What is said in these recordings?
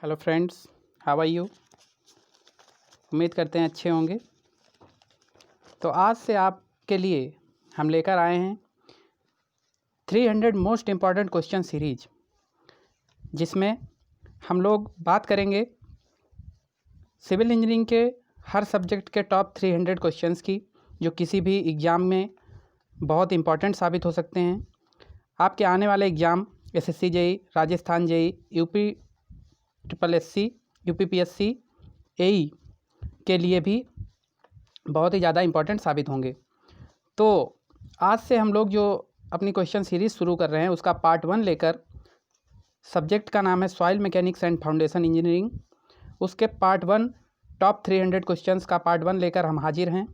Hello friends, how are you. उम्मीद करते हैं अच्छे होंगे। तो आज से आपके लिए हम लेकर आए हैं 300 मोस्ट इम्पॉर्टेंट क्वेश्चन सीरीज, जिसमें हम लोग बात करेंगे सिविल इंजीनियरिंग के हर सब्जेक्ट के टॉप 300 क्वेश्चंस की, जो किसी भी एग्ज़ाम में बहुत इम्पॉर्टेंट साबित हो सकते हैं। आपके आने वाले exam SSC JE, Rajasthan JE, UP triple SC, UPPSC, AE के लिए भी बहुत ही ज़्यादा इम्पॉर्टेंट साबित होंगे। तो आज से हम लोग जो अपनी क्वेश्चन सीरीज़ शुरू कर रहे हैं उसका पार्ट 1 लेकर, सब्जेक्ट का नाम है soil mechanics and foundation engineering, उसके पार्ट 1 टॉप 300 क्वेश्चंस का पार्ट 1 लेकर हम हाजिर हैं।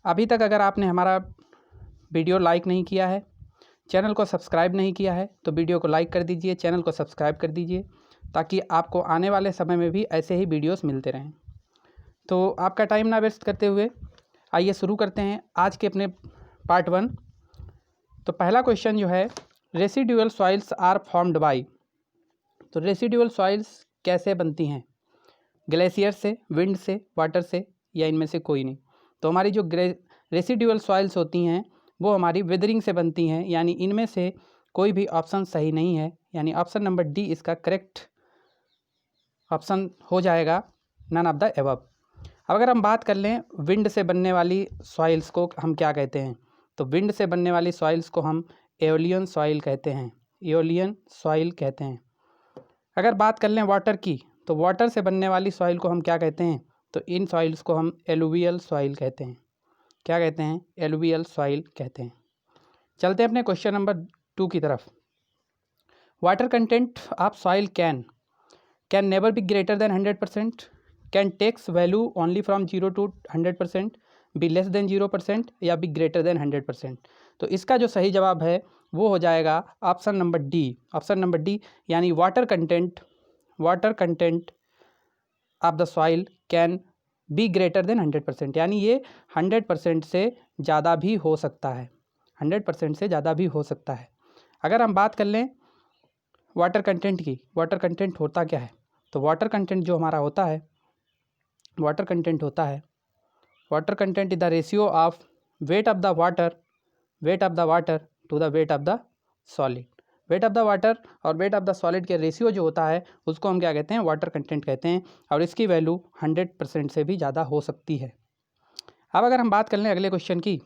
अभी तक अगर आपने हमारा वीडियो लाइक नहीं किया है, चैनल को सब्सक्राइब नहीं किया है, तो वीडियो को लाइक कर दीजिए, चैनल को सब्सक्राइब कर दीजिए, ताकि आपको आने वाले समय में भी ऐसे ही वीडियोस मिलते रहें। तो आपका टाइम ना वेस्ट करते हुए आइए शुरू करते हैं आज के अपने पार्ट 1। तो पहला क्वेश्चन जो है, residual soils are formed by. तो रेसिडुअल सॉइल्स कैसे बनती हैं? ग्लेशियर से, विंड से, वाटर से, या इनमें से कोई नहीं। तो हमारी जो रेसिडुअल सॉइल्स होती हैं वो हमारी वेदरिंग से बनती हैं, यानी इनमें से कोई भी ऑप्शन सही नहीं है, यानी ऑप्शन नंबर डी इसका करेक्ट ऑप्शन हो जाएगा, नन ऑफ द एबव। अब अगर हम बात कर लें विंड से बनने वाली सॉइल्स को हम क्या कहते हैं, तो विंड से बनने वाली सॉइल्स को हम एओलियन सॉइल कहते हैं, एओलियन सॉइल कहते हैं। अगर बात कर लें वाटर की, तो वाटर से बनने वाली सॉइल को हम क्या कहते हैं, तो इन सॉइल्स को हम एलुवियल सॉइल कहते हैं। क्या कहते हैं? एलुवियल सॉइल कहते हैं। चलते हैं अपने क्वेश्चन नंबर 2 की तरफ। Water content of soil can never be greater than 100%, can takes value only from 0 to 100%, be less than 0%, या बी ग्रेटर देन 100%। तो इसका जो सही जवाब है वो हो जाएगा option number D. Option number D, यानी water content of the soil can be greater than 100%, यानी ये 100% से ज़्यादा भी हो सकता है, 100% से ज़्यादा भी हो सकता है। अगर हम बात कर लें वाटर कंटेंट की, वाटर कंटेंट होता क्या है, तो वाटर कंटेंट जो हमारा होता है, water content is the ratio of weight of the water to the weight of the solid. Weight of the water और वेट ऑफ द सॉलिड के रेशियो जो होता है उसको हम क्या कहते हैं? वाटर कंटेंट कहते हैं, और इसकी वैल्यू 100% से भी ज़्यादा हो सकती है। अब अगर हम बात कर लें अगले क्वेश्चन की,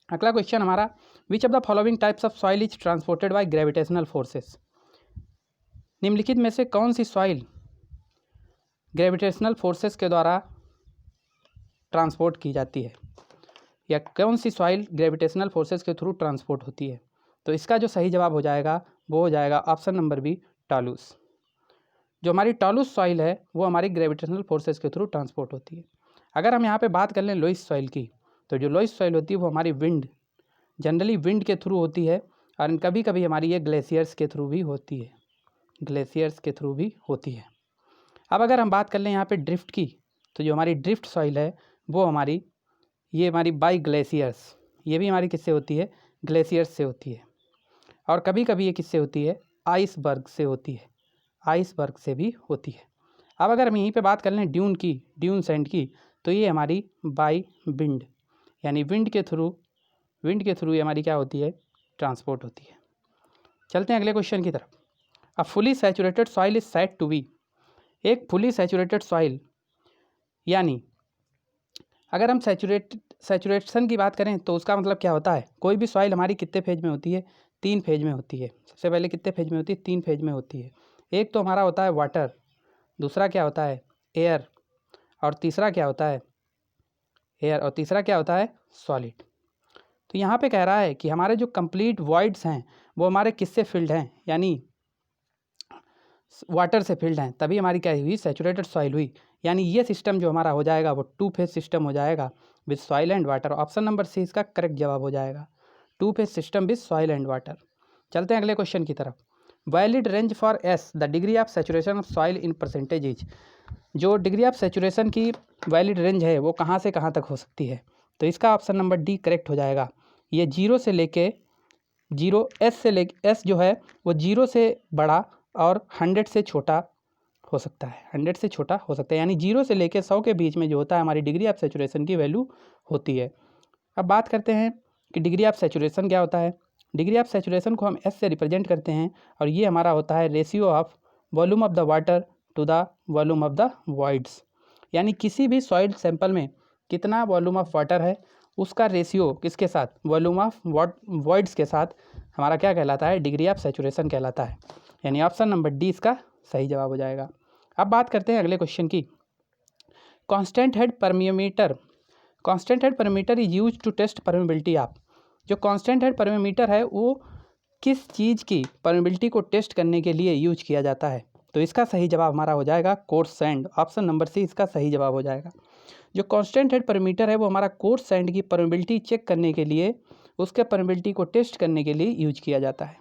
अगला क्वेश्चन हमारा, which of the following types of soil is transported by gravitational forces. निम्नलिखित में से कौन सी सॉइल ग्रेविटेशनल फोर्सेस के द्वारा ट्रांसपोर्ट की जाती है, या कौन सी सॉइल ग्रेविटेशनल फोर्सेस के थ्रू ट्रांसपोर्ट होती है? तो इसका जो सही जवाब हो जाएगा वो हो जाएगा ऑप्शन नंबर बी, टॉलूस। जो हमारी टॉलूस सॉइल है वो हमारी ग्रेविटेशनल फोर्सेस के थ्रू ट्रांसपोर्ट होती है। अगर हम यहाँ पे बात कर लें लोइस सॉइल की, तो जो लोइस सॉइल होती है वो हमारी जनरली विंड के थ्रू होती है, और कभी कभी हमारी ये ग्लेशियर्स के थ्रू भी होती है, अब अगर हम बात कर लें यहाँ पे ड्रिफ्ट की, तो जो हमारी ड्रिफ्ट सॉइल है वो हमारी बाई ग्लेशियर्स, ये भी हमारी किससे होती है? ग्लेशियर्स से होती है। और कभी कभी ये किससे होती है? आइसबर्ग से होती है, आइसबर्ग से भी होती है। अब अगर हम यहीं पे बात कर लें ड्यून सैंड की, तो ये हमारी बाई विंड, यानी विंड के थ्रू ये हमारी क्या होती है? ट्रांसपोर्ट होती है। चलते हैं अगले क्वेश्चन की तरफ। A fully saturated soil is said to be. एक फुली सैचुरेटेड सॉइल, यानी अगर हम सैचुरेशन की बात करें तो उसका मतलब क्या होता है? कोई भी सॉइल हमारी कितने फेज में होती है? 3 फेज में होती है। सबसे पहले कितने फेज में होती है? 3 फेज में होती है। एक तो हमारा होता है वाटर, दूसरा क्या होता है? एयर, और तीसरा क्या होता है? सॉलिड। तो यहाँ पे कह रहा है कि हमारे जो कंप्लीट वॉइड्स हैं वो हमारे किससे फिल्ड हैं? यानी वाटर से फिल्ड हैं, तभी हमारी क्या हुई? सैचुरेटेड सॉइल हुई। यानी ये सिस्टम जो हमारा हो जाएगा वो 2 फेज सिस्टम हो जाएगा with soil and water. Option number C इसका करेक्ट जवाब हो जाएगा, 2 phase system with soil and water. चलते हैं अगले क्वेश्चन की तरफ। Valid range for S, the degree of saturation of soil in percentage is. जो डिग्री ऑफ सैचुरेशन की वैलिड रेंज है वो कहाँ से कहाँ तक हो सकती है? तो इसका ऑप्शन नंबर डी करेक्ट हो जाएगा। ये एस जो है वो 0 से बड़ा और 100 से छोटा हो सकता है, 100 से छोटा हो सकता है, यानी 0 से लेकर 100 के बीच में जो होता है हमारी डिग्री ऑफ सैचुरेशन की वैल्यू होती है। अब बात करते हैं कि डिग्री ऑफ सैचुरेशन क्या होता है। डिग्री ऑफ सैचुरेशन को हम एस से रिप्रेजेंट करते हैं और ये हमारा होता है ratio of volume of the water to the volume of the voids, यानी किसी भी सॉइल सैंपल में कितना वॉल्यूम ऑफ वाटर है उसका रेशियो किसके साथ, वॉल्यूम ऑफ वॉइड्स के साथ हमारा क्या कहलाता है, डिग्री ऑफ सैचुरेशन कहलाता है। यानी ऑप्शन नंबर डी इसका सही जवाब हो जाएगा। अब बात करते हैं अगले क्वेश्चन की। Constant head permeameter, constant head permeameter is use to test permeability of, जो कांस्टेंट हेड परमीमीटर है वो किस चीज़ की परमेबिलिटी को टेस्ट करने के लिए यूज किया जाता है, तो इसका सही जवाब हमारा हो जाएगा coarse sand, option number C इसका सही जवाब हो जाएगा। जो कांस्टेंट हेड परमीमीटर है वो हमारा कोर्स सैंड की परमेबिलिटी चेक करने के लिए, उसके परमेबिलिटी को टेस्ट करने के लिए यूज किया जाता है।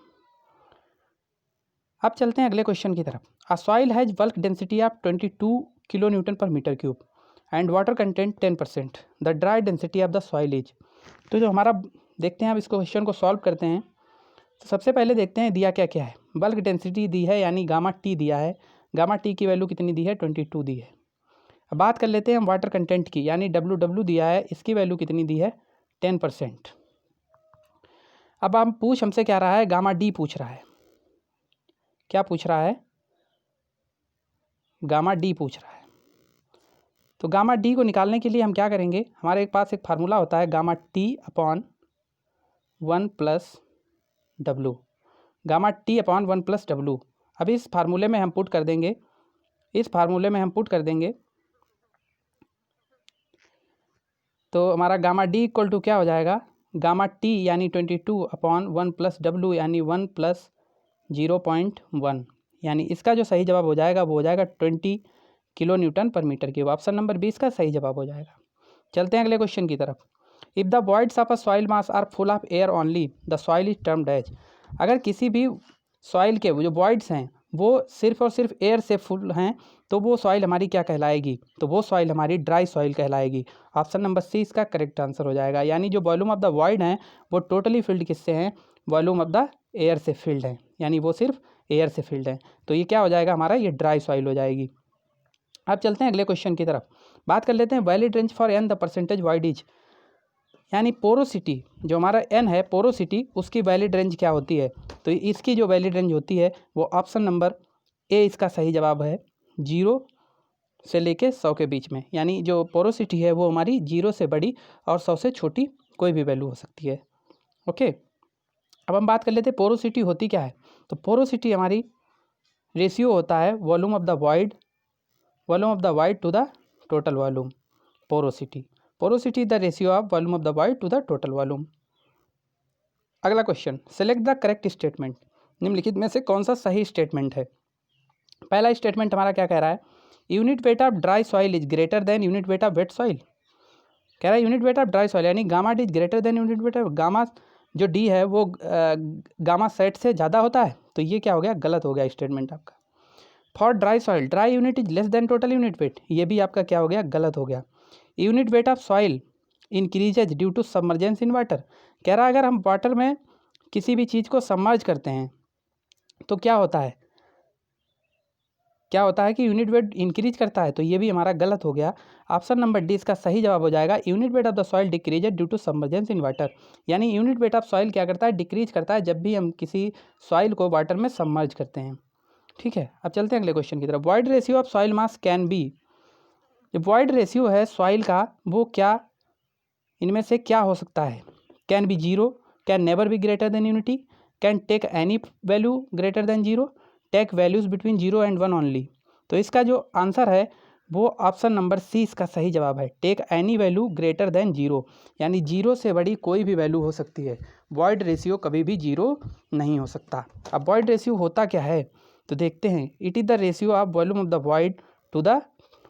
अब चलते हैं अगले क्वेश्चन की तरफ। A soil has bulk density of 22 kilo newton पर metre cube and water content 10%, the dry density of the soil is. तो जो हमारा देखते हैं अब इस क्वेश्चन को सॉल्व करते हैं। तो सबसे पहले देखते हैं दिया क्या क्या है। बल्क डेंसिटी दी है यानी गामा टी दिया है, गामा टी की वैल्यू कितनी दी है, 22 दी है। अब बात कर लेते हैं हम वाटर कंटेंट की, यानी डब्ल्यू दिया है, इसकी वैल्यू कितनी दी है, 10%। अब हम पूछ हमसे क्या रहा है, गामा डी पूछ रहा है, क्या पूछ रहा है, गामा डी पूछ रहा है। तो गामा डी को निकालने के लिए हम क्या करेंगे, हमारे पास एक फार्मूला होता है gamma T upon 1 plus W, gamma T upon 1 plus W. अब इस फार्मूले में हम पुट कर देंगे, इस फार्मूले में हम पुट कर देंगे तो हमारा गामा डी इक्वल टू क्या हो जाएगा, गामा टी यानी 22 अपॉन 1 प्लस डब्लू यानी 1 प्लस 0.1, यानी इसका जो सही जवाब हो जाएगा वो हो जाएगा 20 किलो न्यूटन पर मीटर क्यूब। ऑप्शन नंबर 20 का सही जवाब हो जाएगा। चलते हैं अगले क्वेश्चन की तरफ। If the voids of a soil mass are full of air only the soil is termed as. अगर किसी भी सॉइल के जो वॉइड्स हैं वो सिर्फ और सिर्फ एयर से फुल हैं तो वो सॉइल हमारी क्या कहलाएगी, तो वो सॉइल हमारी ड्राई सॉइल कहलाएगी। ऑप्शन नंबर सी इसका करेक्ट आंसर हो जाएगा। यानी जो वॉल्यूम ऑफ द वॉइड हैं वो टोटली फिल्ड किससे हैं, वॉल्यूम ऑफ द एयर से फिल्ड हैं, यानी वो सिर्फ एयर से फिल्ड हैं। तो ये क्या हो जाएगा हमारा, ये ड्राई सॉइल हो जाएगी। अब चलते हैं अगले क्वेश्चन की तरफ। बात कर लेते हैं valid range for N the percentage void is, यानी पोरोसिटी जो हमारा एन है पोरोसिटी उसकी वैलिड रेंज क्या होती है, तो इसकी जो वैलिड रेंज होती है वो ऑप्शन नंबर ए इसका सही जवाब है, 0 से लेके 100 के बीच में। यानी जो पोरोसिटी है वो हमारी 0 से बड़ी और 100 से छोटी कोई भी वैल्यू हो सकती है। ओके, अब हम बात कर लेते हैं पोरोसिटी होती क्या है। तो पोरोसिटी हमारी रेशियो होता है volume of the void, volume of the void to the total volume. Porosity, porosity the ratio of volume of the void to the total volume. अगला question, select the correct statement. निम्नलिखित में से कौन सा सही statement है। पहला statement हमारा क्या कह रहा है, unit weight of dry soil is greater than unit weight of wet soil. कह रहा है unit weight of dry soil यानी gamma D is greater than unit weight of gamma, जो डी है वो गामा सेट से ज़्यादा होता है। तो ये क्या हो गया, गलत हो गया स्टेटमेंट आपका। For dry soil dry unit is less than total unit weight, ये भी आपका क्या हो गया, गलत हो गया। Unit weight of soil increases due to submergence in water. कह रहा है अगर हम वाटर में किसी भी चीज़ को सबमर्ज करते हैं तो क्या होता है, क्या होता है कि यूनिट वेट इंक्रीज करता है। तो ये भी हमारा गलत हो गया। ऑप्शन नंबर डी इसका सही जवाब हो जाएगा, unit weight of the soil decreases due to submergence in water. यानी यूनिट वेट ऑफ सॉइल क्या करता है, डिक्रीज करता है जब भी हम किसी सॉइल को वाटर में सबमर्ज करते हैं। ठीक है, अब चलते हैं अगले क्वेश्चन की तरफ। Void ratio of soil mass can be, जो वॉइड रेशियो है सॉइल का वो क्या, इनमें से क्या हो सकता है, can be 0, can never be greater than unity, can take any value greater than 0, take values between 0 and 1 only. तो इसका जो आंसर है वो ऑप्शन नंबर सी इसका सही जवाब है, take any value greater than 0, यानी 0 से बड़ी कोई भी वैल्यू हो सकती है। वॉइड रेशियो कभी भी 0 नहीं हो सकता। अब वॉइड रेशियो होता क्या है तो देखते हैं, it is the ratio of volume of the void to the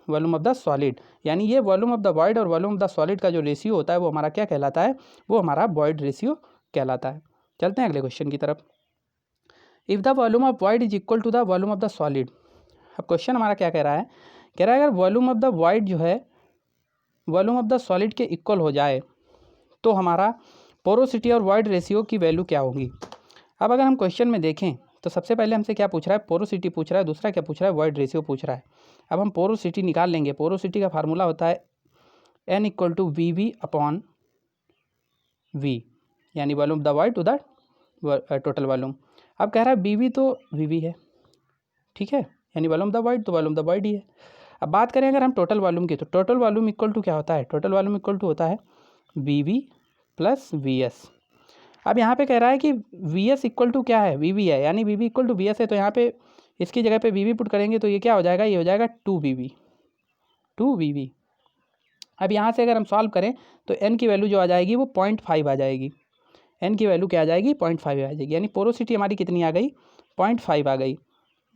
volume of the solid. यानी ये वॉल्यूम ऑफ द वॉइड और वॉल्यूम ऑफ द सॉलिड का जो रेशियो होता है वो हमारा क्या कहलाता है, वो हमारा वॉइड रेशियो कहलाता है। चलते हैं अगले क्वेश्चन की तरफ। If the volume of void is equal to the volume of the solid. अब क्वेश्चन हमारा क्या कह रहा है, कह रहा है अगर वॉल्यूम ऑफ द वॉइड जो है वॉल्यूम ऑफ द सॉलिड के इक्वल हो जाए तो हमारा पोरोसिटी और वॉइड रेशियो की वैल्यू क्या होगी। अब अगर हम क्वेश्चन में देखें तो सबसे पहले हमसे क्या पूछ रहा है, पोरोसिटी पूछ रहा है, दूसरा क्या पूछ रहा है, वॉइड रेशियो पूछ रहा है। अब हम पोरोसिटी निकाल लेंगे। पोरोसिटी का फार्मूला होता है N = VV/V, यानी volume of the void to the total volume. अब कह रहा है BV तो VV है, ठीक है, यानी वॉल्यूम ऑफ द वॉइड तो वॉल्यूम ऑफ द वॉइड ही है। अब बात करें अगर हम टोटल वॉल्यूम की, तो टोटल वॉल्यूम इक्वल टू क्या होता है, टोटल वॉल्यूम इक्वल टू होता है VV + VS। अब यहाँ पे कह रहा है कि VS इक्वल टू क्या है, VV है, यानी VV इक्वल टू VS है, तो यहाँ पे इसकी जगह पे VV पुट करेंगे तो ये क्या हो जाएगा, ये हो जाएगा 2VV। अब यहाँ से अगर हम सॉल्व करें तो n की वैल्यू जो आ जाएगी वो 0.5 आ जाएगी। n की वैल्यू क्या आ जाएगी, 0.5 आ जाएगी, यानी पोरोसिटी हमारी कितनी आ गई, 0.5 आ गई।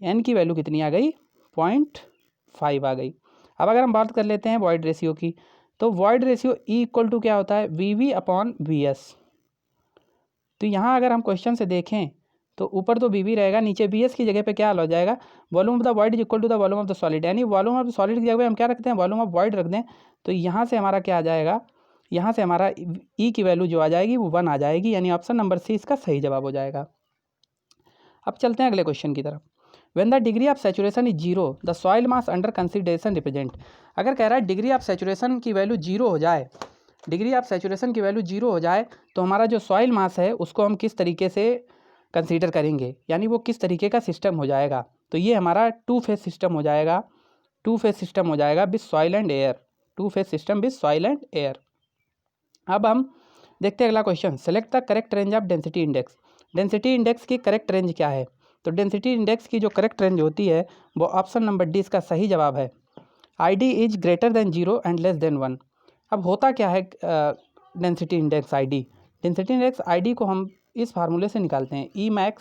n की वैल्यू कितनी आ गई, 0.5 आ गई। अब अगर हम बात कर लेते हैं वॉइड रेशियो की, तो void ratio E equal to क्या होता है, VV/VS। तो यहाँ अगर हम क्वेश्चन से देखें तो ऊपर तो VV रहेगा, नीचे VS की जगह पे क्या हो जाएगा, volume of the void equal to the volume of the solid, यानी वॉल्यूम ऑफ द सॉलिड की जगह पे हम क्या रखते हैं, वॉल्यूम ऑफ वॉइड रख दें। तो यहाँ से हमारा क्या आ जाएगा, यहाँ से हमारा E की वैल्यू जो आ जाएगी वो 1 आ जाएगी, यानी ऑप्शन नंबर C इसका सही जवाब हो जाएगा। अब चलते हैं अगले क्वेश्चन की तरफ। When the degree of saturation is 0, the soil mass under consideration represent। अगर कह रहा है डिग्री ऑफ सैचुरेशन की वैल्यू 0 हो जाए, डिग्री ऑफ सैचुरेशन की वैल्यू 0 हो जाए तो हमारा जो सॉइल मास है उसको हम किस तरीके से कंसीडर करेंगे, यानी वो किस तरीके का सिस्टम हो जाएगा। तो ये हमारा 2 फेज सिस्टम हो जाएगा, 2 फेज सिस्टम हो जाएगा with soil and air, 2 phase system with soil and air. अब हम देखते हैं अगला question, select the correct range of density index. Density index की करेक्ट रेंज क्या है, तो डेंसिटी इंडेक्स की जो करेक्ट रेंज होती है वो ऑप्शन नंबर डी इसका सही जवाब है, ID is greater than 0 and less than 1। अब होता क्या है density index ID, density index ID को हम इस फार्मूले से निकालते हैं, Emax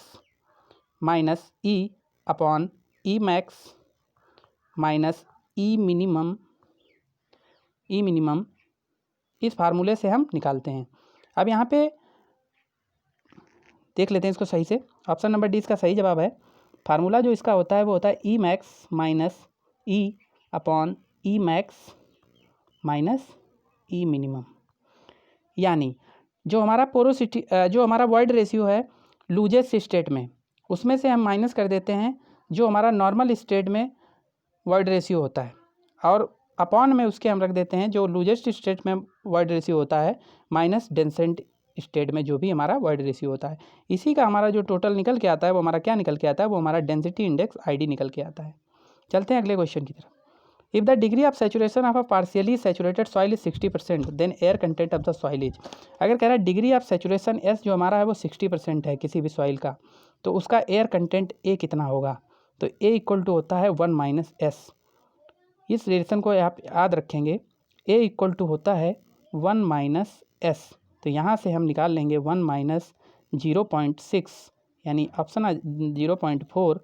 - E/Emax - E minimum, इस फार्मूले से हम निकालते हैं। अब यहाँ पे देख लेते हैं इसको सही से, ऑप्शन नंबर डी इसका सही जवाब है। फार्मूला जो इसका होता है वो होता है Emax - E/Emax - E minimum, यानी जो हमारा पोरोसिटी जो हमारा वॉइड रेशियो है लूजेस्ट स्टेट में, उसमें से हम माइनस कर देते हैं जो हमारा नॉर्मल स्टेट में वॉइड रेशियो होता है, और अपॉन में उसके हम रख देते हैं जो लूजेस्ट स्टेट में वॉइड रेशियो होता है माइनस डेंसेंट स्टेट में जो भी हमारा वॉइड रेशियो होता है। इसी का हमारा जो टोटल निकल के आता है वो हमारा क्या निकल के आता है, वो हमारा डेंसिटी इंडेक्स ID निकल के आता है। चलते हैं अगले क्वेश्चन की तरफ। If the degree of saturation of a partially saturated soil is 60%, then air content of the soil is. अगर कह रहा है डिग्री ऑफ सैचुरेशन S जो हमारा है वो 60% है किसी भी सॉइल का, तो उसका एयर कंटेंट A कितना होगा, तो A इक्वल टू होता है 1 - S। इस रिलेशन को आप याद रखेंगे, A इक्वल टू होता है 1 - S। तो यहाँ से हम निकाल लेंगे 1 - 0.6, यानी ऑप्शन 0.4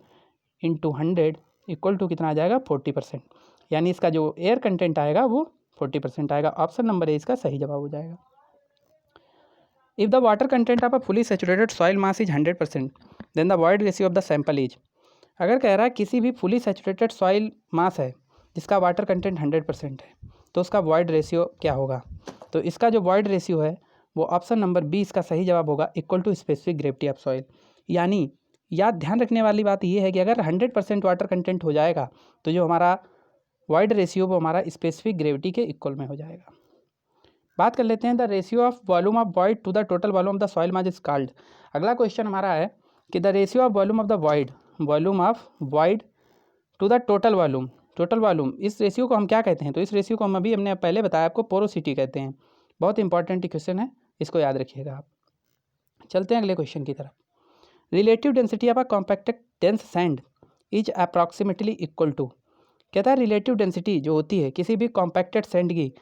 × 100 इक्वल टू कितना आ जाएगा, 40%, यानी इसका जो एयर कंटेंट आएगा वो 40% आएगा। ऑप्शन नंबर ए इसका सही जवाब हो जाएगा। If the water content of a fully saturated soil mass is 100%, then the void ratio of the sample is. अगर कह रहा है किसी भी फुली सैचुरेटेड सॉइल मास है जिसका वाटर कंटेंट 100% है, तो उसका वॉइड रेशियो क्या होगा, तो इसका जो वॉइड रेशियो है वो ऑप्शन नंबर बी इसका सही जवाब होगा, equal to specific gravity of soil. यानी याद ध्यान रखने वाली बात ये है कि अगर 100% वाटर कंटेंट हो जाएगा तो जो हमारा वॉइड रेशियो वो हमारा स्पेसिफिक ग्रेविटी के इक्वल में हो जाएगा। बात कर लेते हैं the ratio of volume of void to the total volume of the soil mass is called. अगला क्वेश्चन हमारा है कि the ratio of volume of the void to the total volume, इस रेशियो को हम क्या कहते हैं, तो इस रेशियो को हमने पहले बताया आपको पोरोसिटी कहते हैं। बहुत इंपॉर्टेंट क्वेश्चन है, इसको याद रखिएगा आप। चलते हैं अगले क्वेश्चन की तरफ। Relative density of a compacted dense sand is approximately equal to. कहता है रिलेटिव डेंसिटी जो होती है किसी भी कॉम्पैक्टेड सैंड की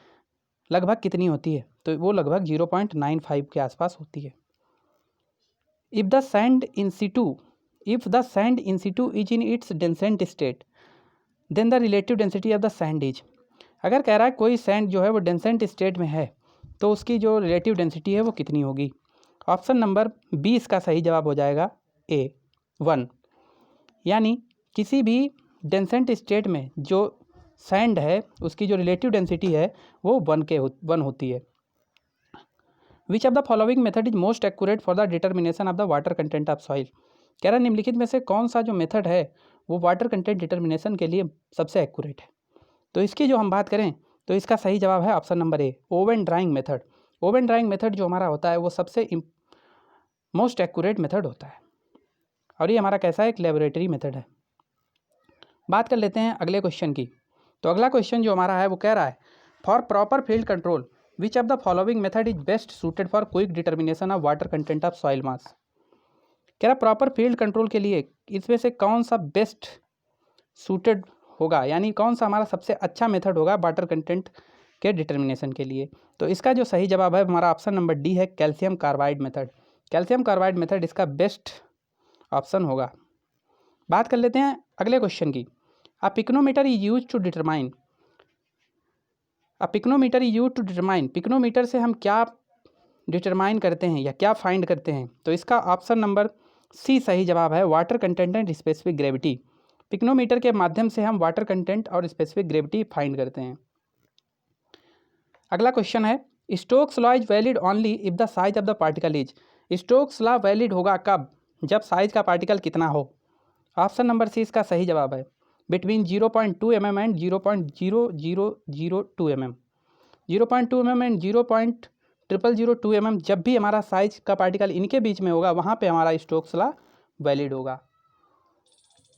लगभग कितनी होती है, तो वो लगभग 0.95 के आसपास होती है। If the sand in situ is in its densest state, then the relative density of the sand is. अगर कह रहा है कोई सैंड जो है वो डेंसेंट स्टेट में है तो उसकी जो रिलेटिव डेंसिटी है वो कितनी होगी। ऑप्शन नंबर बी इसका सही जवाब हो जाएगा, A 1, यानी किसी भी डेंसेंट स्टेट में जो सैंड है उसकी जो रिलेटिव डेंसिटी है वो 1 होती है। Which of the following method is most accurate for the determination of the water content of soil. कह रहा निम्नलिखित में से कौन सा जो मेथड है वो वाटर कंटेंट डिटर्मिनेशन के लिए सबसे एक्यूरेट है। तो इसकी जो हम बात करें तो इसका सही जवाब है option number A, oven drawing method. Oven drawing method जो हमारा होता है वो सबसे मोस्ट एक्यूरेट मेथड होता है और ये हमारा कैसा है, एक लेबोरेटरी मेथड है। बात कर लेते हैं अगले क्वेश्चन की। तो अगला क्वेश्चन जो हमारा है वो कह रहा है for proper field control which of the following method is best suited for quick determination of water content of soil मास। कह रहा प्रॉपर फील्ड कंट्रोल के लिए इसमें से कौन सा बेस्ट सूटेड होगा, यानी कौन सा हमारा सबसे अच्छा मेथड होगा वाटर कंटेंट के डिटर्मिनेशन के लिए। तो इसका जो सही जवाब है हमारा ऑप्शन नंबर डी है, calcium carbide method. Calcium carbide method इसका बेस्ट ऑप्शन होगा। बात कर लेते हैं अगले क्वेश्चन की। A pycnometer is use to determine, pycnometer is use to determine, pycnometer से हम क्या डिटरमाइन करते हैं या क्या फाइंड करते हैं। तो इसका ऑप्शन नंबर सी सही जवाब है, water content and specific gravity. Pycnometer के माध्यम से हम वाटर कंटेंट और स्पेसिफिक ग्रेविटी फाइंड करते हैं। अगला क्वेश्चन है Stokes law is valid only if the size of the particle is. Stokes law valid होगा कब, जब साइज का पार्टिकल कितना हो। ऑप्शन नंबर सी इसका सही जवाब है, between 0.2 mm and 0.0002 mm। 0.2 mm and 0.0002 mm जब भी हमारा साइज का पार्टिकल इनके बीच में होगा वहाँ पे हमारा स्टोक्स लॉ वैलिड होगा।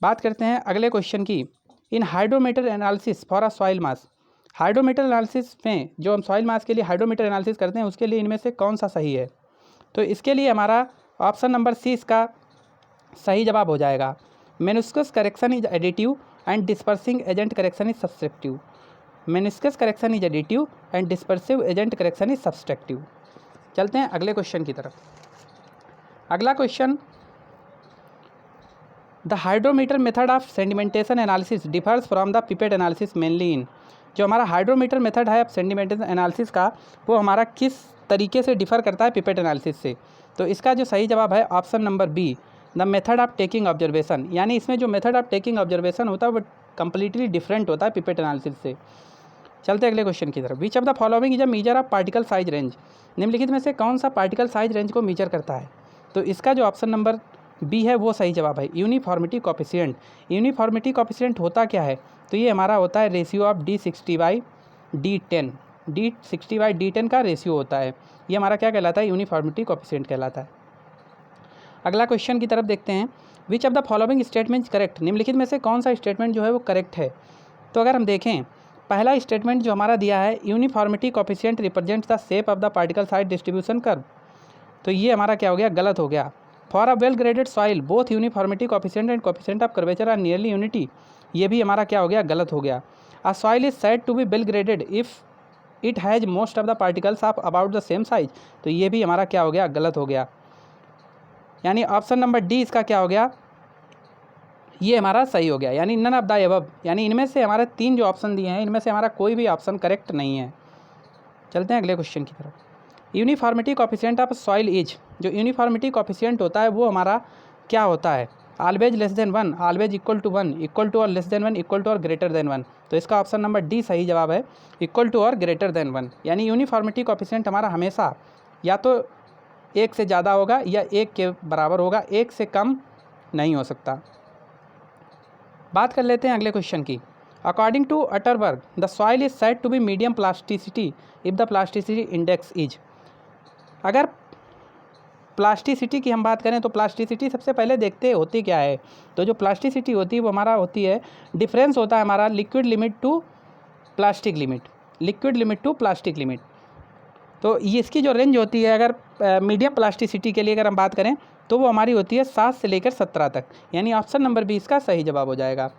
बात करते हैं अगले क्वेश्चन की। In hydrometer analysis for a soil mass, hydrometer analysis में जो हम सॉइल मास के लिए हाइड्रोमीटर एनालिसिस करते हैं उसके लिए इनमें से कौन सा सही है। तो इसके लिए हमारा ऑप्शन नंबर सी इसका सही जवाब हो जाएगा, meniscus correction is additive and dispersing agent correction is subtractive. Meniscus correction is additive and dispersive agent correction is subtractive. चलते हैं अगले क्वेश्चन की तरफ। अगला question, the hydrometer method of sedimentation analysis differs from the pipette analysis mainly इन। जो हमारा hydrometer method है sedimentation analysis का वो हमारा किस तरीके से डिफर करता है पिपेट एनालिसिस से। तो इसका जो सही जवाब है option number B, the method of taking observation. यानी इसमें जो मेथड ऑफ टेकिंग ऑब्जर्वेशन होता है वो कम्प्लीटली डिफरेंट होता है पिपेट एनालिसिस से। चलते अगले क्वेश्चन की तरफ। Which of the following is a measure of particle size range. निम्नलिखित में से कौन सा पार्टिकल साइज रेंज को मेजर करता है। तो इसका जो ऑप्शन नंबर बी है वो सही जवाब है, यूनिफॉर्मिटी कोफिशिएंट। यूनिफॉर्मिटी कोफिशिएंट होता क्या है, तो ये हमारा होता है रेशियो ऑफ D60/D10। D60/D10 का रेशियो होता है, ये हमारा क्या कहलाता है, यूनिफॉर्मिटी कोफिशिएंट कहलाता है। अगला क्वेश्चन की तरफ देखते हैं। Which of the following statement correct. निम्नलिखित में से कौन सा स्टेटमेंट जो है वो करेक्ट है। तो अगर हम देखें पहला स्टेटमेंट जो हमारा दिया है, uniformity coefficient represents the shape of the particle size distribution curve, तो ये हमारा क्या हो गया, गलत हो गया। For a well graded soil both uniformity coefficient and coefficient of curvature are nearly unity, ये भी हमारा क्या हो गया, गलत हो गया। A soil is said to be well graded if it has most of the particles of about the same size, तो ये भी हमारा क्या हो गया, गलत हो गया। यानी ऑप्शन नंबर डी इसका क्या हो गया, ये हमारा सही हो गया, यानी नन ऑफ द अबव। यानी इनमें से हमारे तीन जो ऑप्शन दिए हैं इनमें से हमारा कोई भी ऑप्शन करेक्ट नहीं है। चलते हैं अगले क्वेश्चन की तरफ। Uniformity coefficient of soil is, जो यूनिफॉर्मिटी कोफिशिएंट होता है वो हमारा क्या होता है, always less than 1, always equal to 1, equal to और लेस देन 1, इक्वल टू और ग्रेटर देन 1। तो इसका ऑप्शन नंबर डी सही जवाब है, इक्वल टू और ग्रेटर देन 1। यानी यूनिफॉर्मिटी कोफिशिएंट हमारा हमेशा या तो एक से ज़्यादा होगा या एक के बराबर होगा, एक से कम नहीं हो सकता। बात कर लेते हैं अगले क्वेश्चन की। According to Atterberg the soil is said to be medium plasticity if the plasticity index is. अगर प्लास्टिसिटी की हम बात करें तो प्लास्टिसिटी सबसे पहले देखते होती क्या है। तो जो प्लास्टिसिटी होती है वो हमारा होती है, डिफरेंस होता है हमारा liquid limit to plastic limit, liquid limit to plastic limit. तो ये इसकी जो रेंज होती है अगर मीडियम प्लास्टिसिटी के लिए अगर हम बात करें तो वो हमारी होती है 7 से लेकर 17 तक। यानी ऑप्शन नंबर बी इसका सही जवाब हो जाएगा।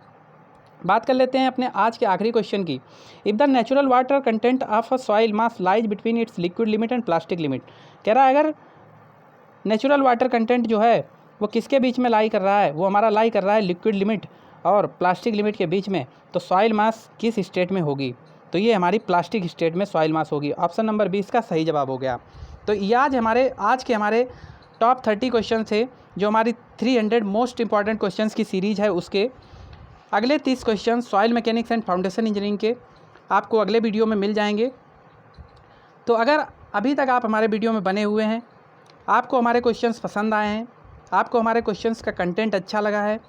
बात कर लेते हैं अपने आज के आखिरी क्वेश्चन की। If the natural water content of a soil mass lies between its liquid limit and plastic limit. कह रहा है अगर नेचुरल वाटर कंटेंट जो है वो किसके बीच में लाई कर रहा है, वो हमारा लाई कर रहा है लिक्विड लिमिट और प्लास्टिक लिमिट के बीच में, तो सॉइल मास किस स्टेट में होगी, तो ये हमारी प्लास्टिक स्टेट में सॉइल मास होगी। ऑप्शन नंबर बी इसका सही जवाब हो गया। तो ये आज के हमारे टॉप 30 क्वेश्चन थे जो हमारी 300 मोस्ट इंपॉर्टेंट क्वेश्चंस की सीरीज़ है। उसके अगले 30 question soil mechanics and foundation engineering के आपको अगले वीडियो में मिल जाएंगे। तो अगर अभी तक आप हमारे वीडियो में बने हुए हैं, आपको हमारे क्वेश्चंस पसंद आए हैं, आपको हमारे क्वेश्चंस का कंटेंट अच्छा लगा है,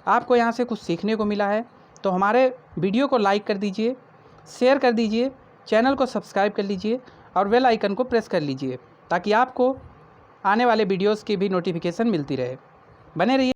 आपको यहाँ से कुछ सीखने को मिला है, तो हमारे वीडियो को लाइक कर दीजिए, शेयर कर दीजिए, चैनल को सब्सक्राइब कर लीजिए और बेल आइकन को प्रेस कर लीजिए ताकि आपको आने वाले वीडियोस की भी नोटिफिकेशन मिलती रहे। बने रहिए।